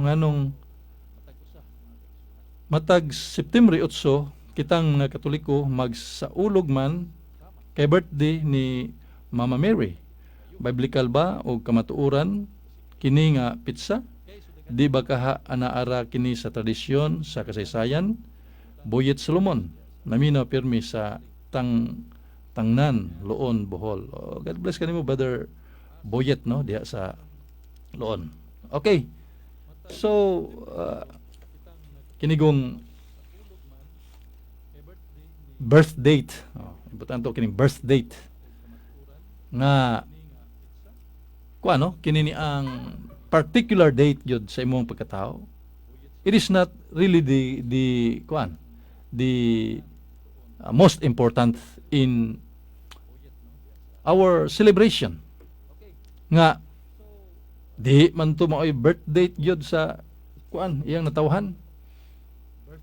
nganong matag September 8 kitang mga Katoliko magsaulog man kay birthday ni Mama Mary. Biblical ba o kamatuoran kini nga pitsa? Di ba kaha anaara kini sa tradisyon sa kasaysayan? Boyet Solomon namina pirmi sa tangnan Loon Bohol. Oh, God bless kanimo brother Boyet no diha sa Loon. Okay. So kinigong birth date. Importante kining birth date nga kuano kini ni ang particular date yun sa imong pagkatao. It is not really the most important in our celebration. Nga di man to maoy birth date yun sa iyang natawhan.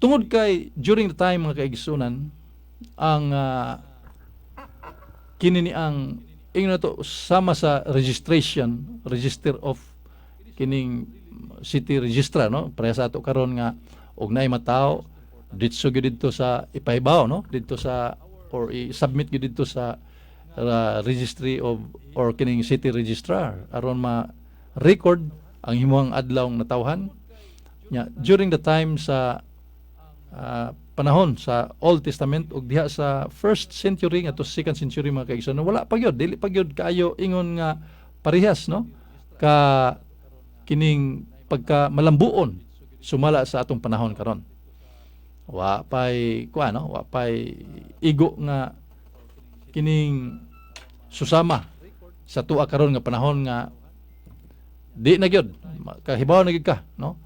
Tungod kay during the time mga kaigsunan ang kini ni ang ingno to sama sa register of kining city registra no para sa ato karon nga og naay matawo dito dito sa ipahibaw no dito sa or i-submit gyud dito sa registry of or kining city registrar aron ma record ang himuang adlaw natawhan nya during the time sa panahon sa Old Testament ug diha sa 1st century nga to 2nd century mga kaigsoon wala pa gyud dili pa gyud kaayo ingon nga parehas no ka kining pagka malambuon sumala sa atong panahon karon. Wa pay kuano, wa pay igo nga kining susama sa tuwa karon nga panahon nga di na gyud kahibaw na gyud ka no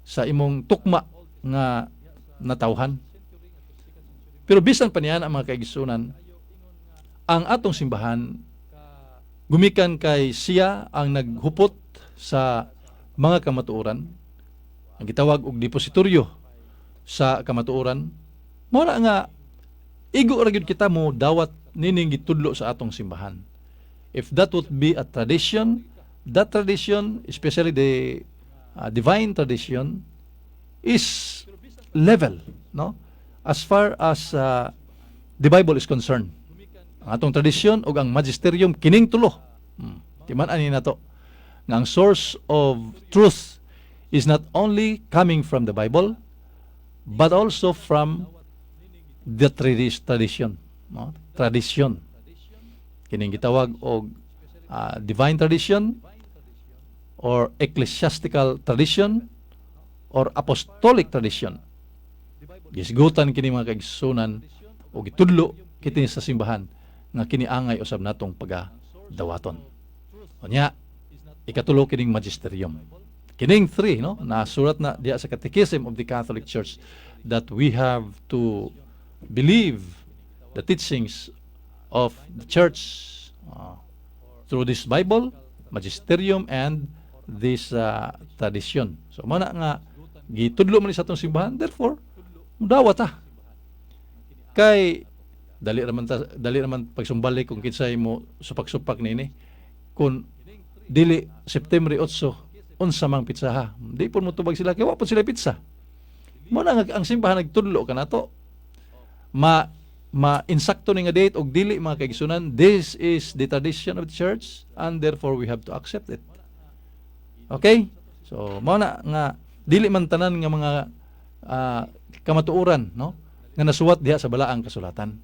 sa imong tukma nga natawhan. Pero bisan pa niyan ang mga kaigsunan ang atong simbahan gumikan kay siya ang naghupot sa mga kamatuoran ang gitawag og depositoryo sa kamatuoran mao na nga igo ra gyud kita mo dawat nining gitudlo sa atong simbahan. If that would be a tradition, that tradition especially the divine tradition is level no as far as the Bible is concerned. Ang atong tradisyon ug ang magisterium kining tulo timan-an ni nato nga ang source of truth is not only coming from the Bible but also from the tradition no? Tradition kining gitawag og divine tradition or ecclesiastical tradition or apostolic tradition. Gisgutan kini mga kaigsunan o gitudlo kini sa simbahan nga kini angay usab natong pagadawaton. Unya ikatulo kining magisterium. Kining 3 no na surat na diya sa Catechism of the Catholic Church that we have to believe the teachings of the church through this Bible, magisterium and this tradition. So mana nga gitudlo man sa atong simbahan, therefore mudawat ta. Kay dali raman pagsumbalik kung kinsay mo supak-supak nini kun dili September 8 unsa mang pitsaha. Di pun mo tubag sila kay wa pud sila pitsa. Mo na nga ang simbahan nagtudlo kanato. Ma-insakto ni nga date og dili mga kaigsunan. This is the tradition of the church and therefore we have to accept it. Okay? So mo na nga dili man tanan nga mga kamatuoran no nga nasuwat diha sa balaang kasulatan.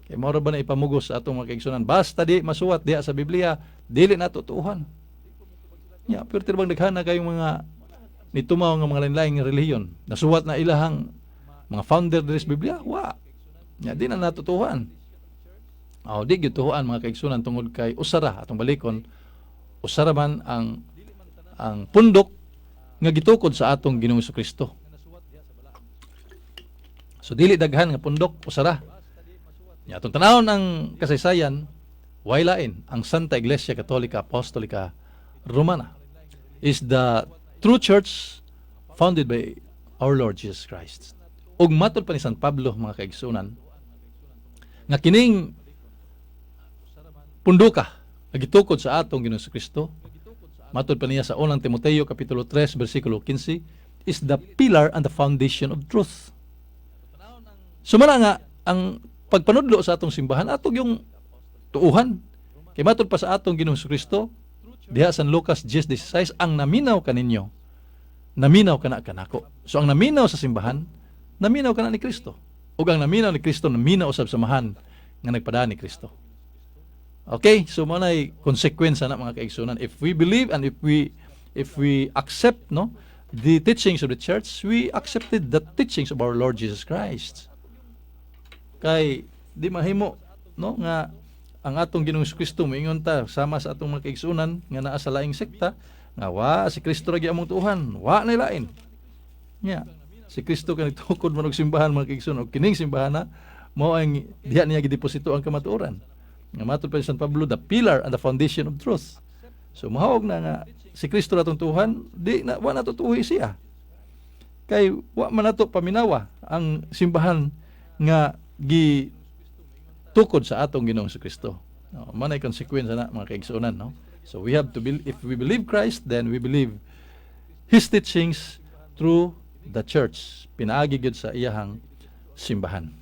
Kay mao ra ba na ipamugos sa atong mga kaigsunan basta di masuwat diha sa Biblia dili nato tuuhan. Ya, pero tibang daghana kayong mga nitumaw nga mga lain-laing relihiyon. Nasuwat na ilahang mga founder diri sa Biblia. Wa. Ya, di na natutuhan. Di gyud tuhuan mga kaigsunan tungod kay usara atong balikon. Usara man ang pundok nga gitukod sa atong Ginoong Kristo. So dili daghan nga pundok usara. Ya, atong tanawon ang kasaysayan way lain ang Santa Iglesia Katolika Apostolika Romana is the true church founded by our Lord Jesus Christ. Ug matod pa ni San Pablo mga kaigsunan nga kining punduka nagitukod sa atong Ginoong Kristo Matod pa niya sa unang Timoteo kapitulo 3 bersikulo 15, is the pillar and the foundation of truth. Sumala nga ang pagpanudlo sa atong simbahan atog yung tuuhan. Kay matod pa sa atong Ginoong Kristo diha sa Lucas 10:16, ang naminaw kaninyo, naminaw kana kanako. So ang naminaw sa simbahan, naminaw kana ni Kristo. Ug ang naminaw ni Kristo, naminaw usab samahan nga nagpadaan ni Kristo. Okay, so mo nay konsekwensya na mga kaigsunan. If we believe and if we accept the teachings of the church, we accepted the teachings of our Lord Jesus Christ. Kay di mahimo nga ang atong Ginoong Kristo moingon ta sama sa atong mga kaigsunan nga naa sa laing sekta nga wa si Kristo ra gyud among tuhan, wa nay lain. Nya, si Kristo kay nagtukod man og simbahan mga kaigsunan, og kining simbahan na mao ang diha niya gideposito ang kamatuoran. Nga matod pa ni San Pablo, the pillar and the foundation of truth. So mahawag na nga si Kristo ratong tuhan, di na wa nato tuhi siya. Kay wa man nato paminawa ang simbahan nga gitukod sa atong Ginoong Kristo. Manay konsekwensya na mga kaigsunan, no? So we have to if we believe Christ, then we believe His teachings through the church. Pinaagi gyud sa iyahang simbahan.